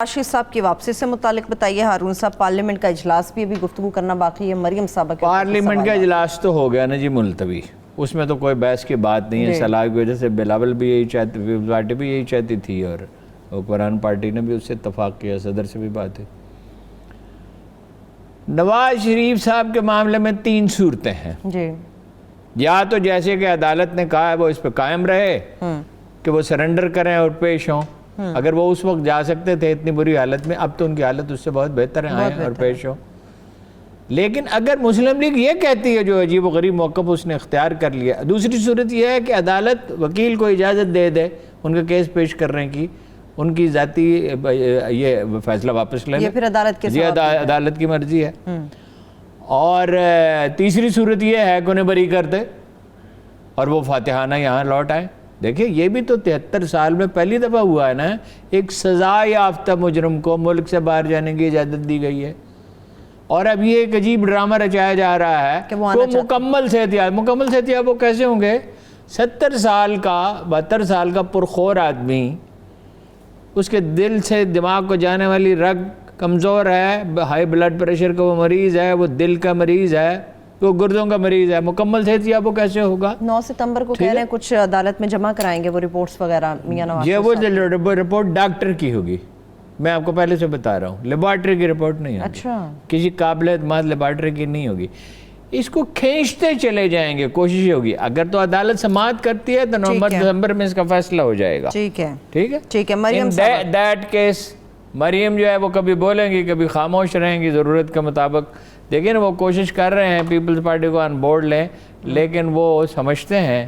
راشد صاحب کی واپسی سے متعلق بتائیے. ہارون صاحب، پارلیمنٹ کا اجلاس بھی ابھی گفتگو کرنا باقی ہے. مریم صاحبہ کے پارلیمنٹ کا اجلاس تو ہو گیا نا جی ملتوی، اس میں تو کوئی بحث کی بات نہیں ہے. صلاح کی وجہ سے بلاول بھی یہی چاہتی، پیپلز پارٹی بھی یہی چاہتی تھی اور حکمران پارٹی نے بھی اس سے اتفاق کیا. صدر سے بھی بات ہے. نواز شریف صاحب کے معاملے میں تین صورتیں ہیں جی. یا تو جیسے کہ عدالت نے کہا ہے وہ اس پہ قائم رہے کہ وہ سرنڈر کریں اور پیش ہوں. اگر وہ اس وقت جا سکتے تھے اتنی بری حالت میں، اب تو ان کی حالت اس سے بہت بہتر ہے، آئیں اور پیش ہوں. لیکن اگر مسلم لیگ یہ کہتی ہے جو عجیب و غریب موقف اس نے اختیار کر لیا، دوسری صورت یہ ہے کہ عدالت وکیل کو اجازت دے دے ان کا کیس پیش کرنے کی، ان کی ذاتی یہ فیصلہ واپس لے لیں، یہ پھر عدالت کے عدالت کی مرضی ہے. اور تیسری صورت یہ ہے کہ انہیں بری کر دے اور وہ فاتحانہ یہاں لوٹ آئیں. دیکھیں یہ بھی تو 73 سال میں پہلی دفعہ ہوا ہے نا ایک سزا یافتہ مجرم کو ملک سے باہر جانے کی اجازت دی گئی ہے. اور اب یہ ایک عجیب ڈرامہ رچایا جا رہا ہے کہ وہ مکمل صحتیاب وہ کیسے ہوں گے؟ 70 سال کا 72 سال کا پرخور آدمی، اس کے دل سے دماغ کو جانے والی رگ کمزور ہے، ہائی بلڈ پریشر کا وہ مریض ہے، وہ دل کا مریض ہے، وہ گردوں کا مریض ہے، مکمل صحتیاب وہ کیسے ہوگا؟ 9 ستمبر کو کہہ رہے ہیں کچھ عدالت میں جمع کرائیں گے وہ رپورٹس وغیرہ. میاں نواز یہ وہ رپورٹ ڈاکٹر کی ہوگی، میں آپ کو پہلے سے بتا رہا ہوں، لیبارٹری کی رپورٹ نہیں ہوگی. اچھا. کسی قابل اعتماد لیبارٹری کی نہیں ہوگی. اس کو کھینچتے چلے جائیں گے، کوشش ہوگی. اگر تو عدالت سماعت کرتی ہے تو نومبر دسمبر میں اس کا فیصلہ ہو جائے گا. ٹھیک ہے ٹھیک ہے. مریم دیٹ کیس مریم جو ہے وہ کبھی بولیں گی کبھی خاموش رہیں گی ضرورت کے مطابق. دیکھیں وہ کوشش کر رہے ہیں پیپلز پارٹی کو آن بورڈ لیں، لیکن وہ سمجھتے ہیں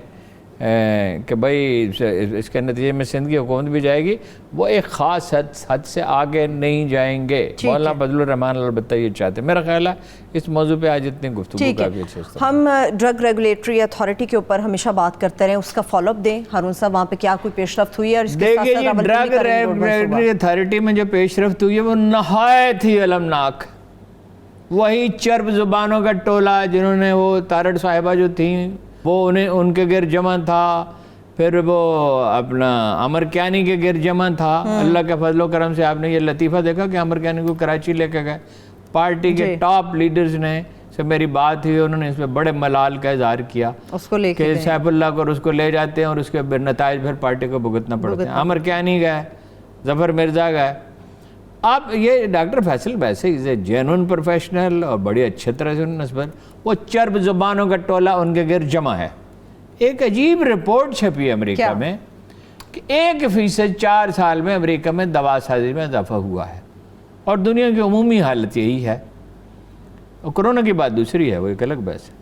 کہ بھائی اس کے نتیجے میں سندھ کی حکومت بھی جائے گی، وہ ایک خاص حد سے آگے نہیں جائیں گے. مولانا فضل الرحمان البتہ یہ چاہتے ہیں. میرا خیال ہے اس موضوع پہ آج اتنی گفتگو کافی اچھے سے. ہم ڈرگ ریگولیٹری اتھارٹی کے اوپر ہمیشہ بات کرتے رہے، اس کا فالو اپ دیں. ہارون صاحب وہاں پہ کیا کوئی پیش رفت ہوئی ہے؟ اور اس کے ساتھ دیکھیے یہ ڈرگ ریگولیٹری اتھارٹی میں جو پیش رفت ہوئی ہے وہ نہایت ہی المناک. وہی چرب زبانوں کا ٹولہ جنہوں نے وہ تارڑ صاحبہ جو تھیں وہ ان کے گرد جمع تھا، پھر وہ اپنا امر کیانی کے گرد جمع تھا. اللہ کے فضل و کرم سے آپ نے یہ لطیفہ دیکھا کہ امر کیانی کو کراچی لے کے گئے. پارٹی کے ٹاپ لیڈرز نے سے میری بات ہوئی، انہوں نے اس پہ بڑے ملال کا اظہار کیا کہ سیف اللہ کو اس کو لے جاتے ہیں اور اس کے نتائج پھر پارٹی کو بھگتنا پڑتے ہیں. امر کیانی گئے، ظفر مرزا گئے. اب یہ ڈاکٹر فیصل ویسے ہی جینون پروفیشنل اور بڑی اچھے طرح سے نسبت، وہ چرب زبانوں کا ٹولہ ان کے گرد جمع ہے. ایک عجیب رپورٹ چھپی امریکہ میں کہ 1% 4 سال میں امریکہ میں دوا سازی میں اضافہ ہوا ہے، اور دنیا کی عمومی حالت یہی ہے. اور کرونا کی بات دوسری ہے، وہ ایک الگ بحث ہے.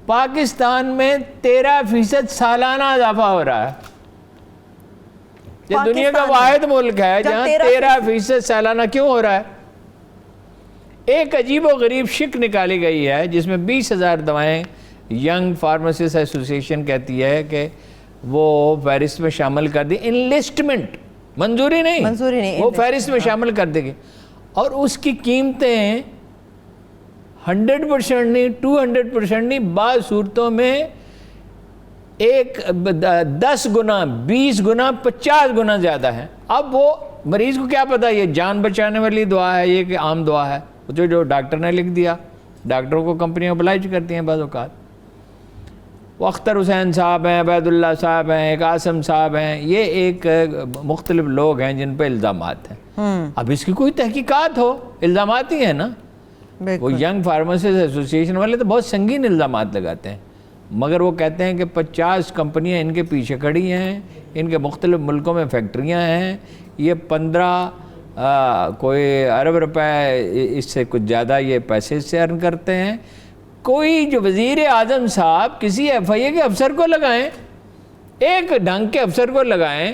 پاکستان میں 13% سالانہ اضافہ ہو رہا ہے. یہ دنیا کا واحد ملک ہے جہاں 13% سالانہ کیوں ہو رہا ہے. ایک عجیب و غریب شک نکالی گئی ہے جس میں 20,000 دوائیں ینگ فارماسسٹ ایسوسی ایشن کہتی ہے کہ وہ فہرست میں شامل کر دی. انلسٹمنٹ منظوری نہیں، وہ فہرست میں شامل کر دے گی. اور اس کی قیمتیں 100% نہیں، 200% نہیں، بعض صورتوں میں 10 گنا، 20 گنا، 50 گنا زیادہ ہے. اب وہ مریض کو کیا پتا یہ جان بچانے والی دعا ہے، یہ کہ عام دعا ہے جو ڈاکٹر نے لکھ دیا. ڈاکٹروں کو کمپنیاں oblige کرتی ہیں بعض اوقات. وہ اختر حسین صاحب ہیں، عبید اللہ صاحب ہیں، ایک عاصم صاحب ہیں، یہ ایک مختلف لوگ ہیں جن پہ الزامات ہیں. اب اس کی کوئی تحقیقات ہو، الزامات ہی ہیں نا. وہ ینگ فارماسسٹ ایسوسی ایشن والے تو بہت سنگین الزامات لگاتے ہیں، مگر وہ کہتے ہیں کہ 50 کمپنیاں ان کے پیچھے کھڑی ہیں، ان کے مختلف ملکوں میں فیکٹریاں ہیں، یہ 15 کوئی ارب روپے اس سے کچھ زیادہ یہ پیسے سے ارن کرتے ہیں. کوئی جو وزیر اعظم صاحب کسی ایف آئی اے کے افسر کو لگائیں، ایک ڈھنگ کے افسر کو لگائیں،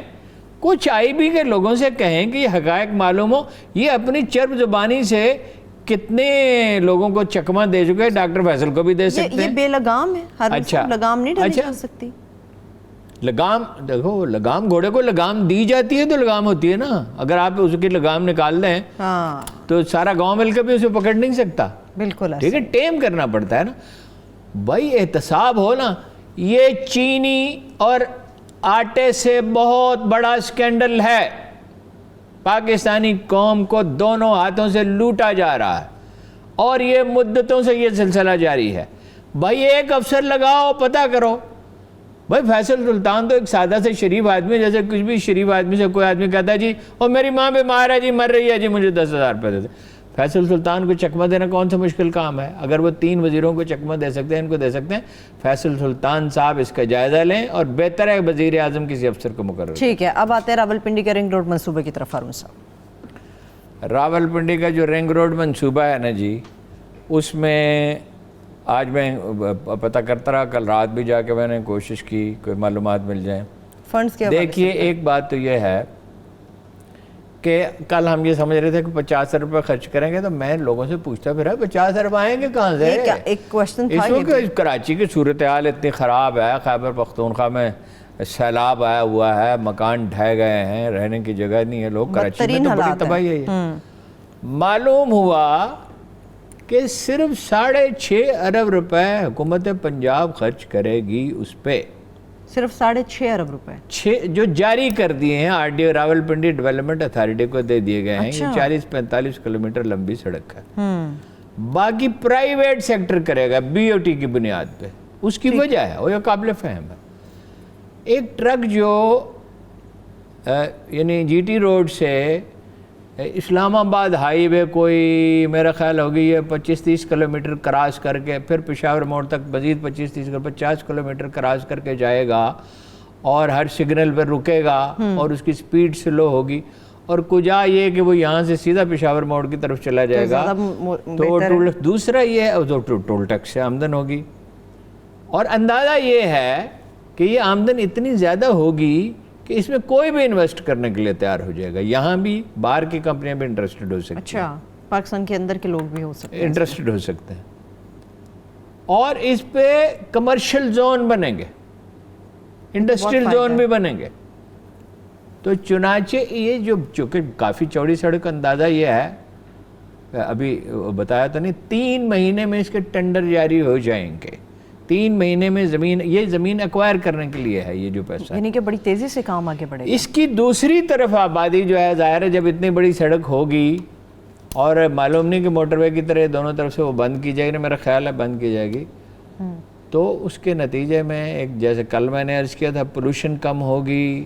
کچھ آئی بی کے لوگوں سے کہیں کہ یہ حقائق معلوم ہو. یہ اپنی چرب زبانی سے کتنے لوگوں کو چکمہ دے چکے ہیں، ڈاکٹر فیصل کو بھی دے سکتے ہیں. یہ بے لگام ہے، ہر لگام نہیں ڈالی جا سکتی. لگام دیکھو، لگام گھوڑے کو لگام دی جاتی ہے تو لگام ہوتی ہے نا. اگر آپ اس کی لگام نکال دیں تو سارا گاؤں مل کے بھی اسے پکڑ نہیں سکتا. بالکل ٹھیک ہے، ٹیم کرنا پڑتا ہے نا بھائی. احتساب ہو نا. یہ چینی اور آٹے سے بہت بڑا اسکینڈل ہے. پاکستانی قوم کو دونوں ہاتھوں سے لوٹا جا رہا ہے اور یہ مدتوں سے یہ سلسلہ جاری ہے. بھائی ایک افسر لگاؤ, پتہ کرو. بھائی فیصل سلطان تو ایک سادہ سے شریف آدمی, جیسے کچھ بھی شریف آدمی سے کوئی آدمی کہتا ہے جی اور میری ماں بیمار ہے جی, مر رہی ہے جی, مجھے 10,000 روپے دے دیں. فیصل سلطان کو چکمہ دینا کون سا مشکل کام ہے؟ اگر وہ 3 وزیروں کو چکمہ دے سکتے ہیں, ان کو دے سکتے ہیں. فیصل سلطان صاحب اس کا جائزہ لیں اور بہتر ہے وزیر اعظم کسی افسر کو مقرر. ٹھیک ہے, اب آتے ہیں راولپنڈی کے رنگ روڈ منصوبے کی طرف. ہارون صاحب, راولپنڈی کا جو رنگ روڈ منصوبہ ہے نا جی, اس میں آج میں پتہ کرتا رہا, کل رات بھی جا کے میں نے کوشش کی کوئی معلومات مل جائیں. فنڈز کے دیکھیے ایک بات تو یہ ہے کہ کل ہم یہ سمجھ رہے تھے کہ 50 روپے خرچ کریں گے, تو میں لوگوں سے پوچھتا پھرا 50 ارب آئیں گے کہاں سے؟ ایک کوشچن تھا. اس وقت کراچی کی صورتحال اتنی خراب ہے, خیبر پختونخوا میں سیلاب آیا ہوا ہے, مکان ڈھہ گئے ہیں, رہنے کی جگہ نہیں ہے, لوگ کراچی میں تو بڑی تباہی ہے. معلوم ہوا کہ صرف 6.5 ارب روپے حکومت پنجاب خرچ کرے گی اس پہ. صرف 6.5 ارب روپے جو جاری کر دیے ہیں R D O Rawalpindi development authority کو دے دیے گئے ہیں. یہ 40-45 کلومیٹر لمبی سڑک ہے. باقی پرائیویٹ سیکٹر کرے گا بی او ٹی کی بنیاد پہ. اس کی وجہ ہے, وہ یہ قابل فہم ہے. ایک ٹرک جو یعنی جی ٹی روڈ سے اسلام آباد ہائی وے کوئی میرا خیال ہوگی یہ 25-30 کلومیٹر کراس کر کے پھر پشاور موڑ تک مزید 50 کلومیٹر کراس کر کے جائے گا اور ہر سگنل پہ رکے گا اور اس کی سپیڈ سلو ہوگی, اور کجا یہ کہ وہ یہاں سے سیدھا پشاور موڑ کی طرف چلا جائے گا. تو دوسرا یہ ہے ٹول ٹیکس سے آمدن ہوگی, اور اندازہ یہ ہے کہ یہ آمدن اتنی زیادہ ہوگی کہ اس میں کوئی بھی انویسٹ کرنے کے لیے تیار ہو جائے گا. یہاں بھی باہر کی کمپنیاں بھی انٹرسٹڈ ہو سکتی ہیں. اچھا, پاکستان کے اندر کے لوگ بھی ہو سکتے ہیں انٹرسٹڈ ہو سکتے ہیں. اور اس پہ کمرشل زون بنیں گے, انڈسٹریل زون بھی بنیں گے. تو چنانچہ یہ جو چونکہ کافی چوڑی سڑک, اندازہ یہ ہے ابھی بتایا تو نہیں, 3 مہینے میں اس کے ٹینڈر جاری ہو جائیں گے. 3 مہینے میں یہ زمین ایکوائر کرنے کے لیے ہے یہ جو پیسہ, یعنی کہ بڑی تیزی سے کام آگے بڑھے گا. اس کی دوسری طرف آبادی جو ہے, ظاہر ہے جب اتنی بڑی سڑک ہوگی اور معلوم نہیں کہ موٹر وے کی طرح دونوں طرف سے وہ بند کی جائے گی, میرا خیال ہے بند کی جائے گی, تو اس کے نتیجے میں ایک جیسے کل میں نے عرض کیا تھا پولوشن کم ہوگی,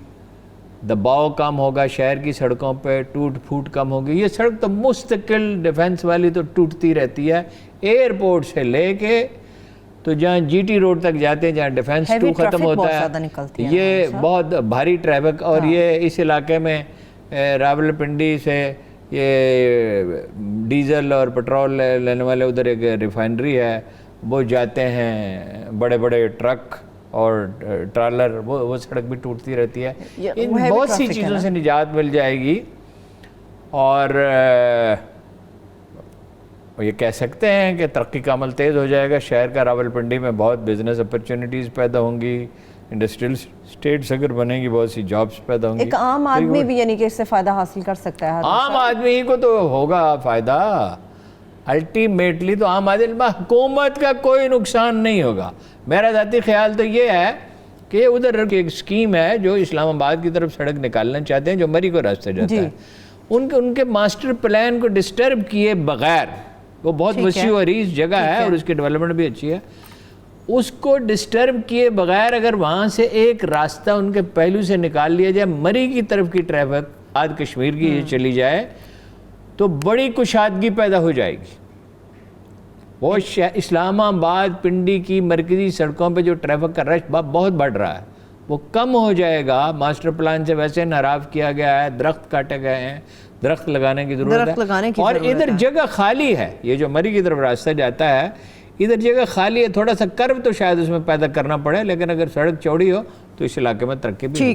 دباؤ کم ہوگا شہر کی سڑکوں پہ, ٹوٹ پھوٹ کم ہوگی. یہ سڑک تو مستقل ڈیفنس والی تو ٹوٹتی رہتی ہے, ایئرپورٹ سے لے کے تو جہاں جی ٹی روڈ تک جاتے ہیں جہاں ڈیفنس 2 ختم ہوتا ہے, یہ بہت بھاری ٹریفک. اور یہ اس علاقے میں راولپنڈی سے یہ ڈیزل اور پٹرول لینے والے ادھر ایک ریفائنری ہے, وہ جاتے ہیں بڑے بڑے ٹرک اور ٹرالر, وہ سڑک بھی ٹوٹتی رہتی ہے. ان بہت سی چیزوں سے نجات مل جائے گی. اور یہ کہہ سکتے ہیں کہ ترقی کا عمل تیز ہو جائے گا شہر کا. راولپنڈی میں بہت بزنس اپرچونیٹیز پیدا ہوں گی, انڈسٹریل اسٹیٹس اگر بنے گی, بہت سی جابس پیدا ہوں گی. ایک عام آدمی بھی یعنی کہ اس سے فائدہ حاصل کر سکتا ہے. عام آدمی کو تو ہوگا فائدہ الٹیمیٹلی, تو عام آدمی, حکومت کا کوئی نقصان نہیں ہوگا. میرا ذاتی خیال تو یہ ہے کہ ادھر ایک اسکیم ہے جو اسلام آباد کی طرف سڑک نکالنا چاہتے ہیں, جو مری کو راستہ جاتا ہے, ان کے ماسٹر پلان کو ڈسٹرب کیے بغیر, وہ بہت وسیع و عریض جگہ ہے اور اس کی ڈیولپمنٹ بھی اچھی ہے, اس کو ڈسٹرب کیے بغیر اگر وہاں سے ایک راستہ ان کے پہلو سے نکال لیا جائے, مری کی طرف کی ٹریفک آج کشمیر کی یہ چلی جائے, تو بڑی کشادگی پیدا ہو جائے گی. وہ اسلام آباد پنڈی کی مرکزی سڑکوں پہ جو ٹریفک کا رش بہت بڑھ رہا ہے, وہ کم ہو جائے گا. ماسٹر پلان سے ویسے انحراف کیا گیا ہے, درخت کاٹے گئے ہیں, درخت لگانے کی ضرورت ہے. اور ادھر جگہ خالی ہے, یہ جو مری کی طرف راستہ جاتا ہے ادھر جگہ خالی ہے, تھوڑا سا کرو تو شاید اس میں پیدا کرنا پڑے, لیکن اگر سڑک چوڑی ہو تو اس علاقے میں ترقی بھی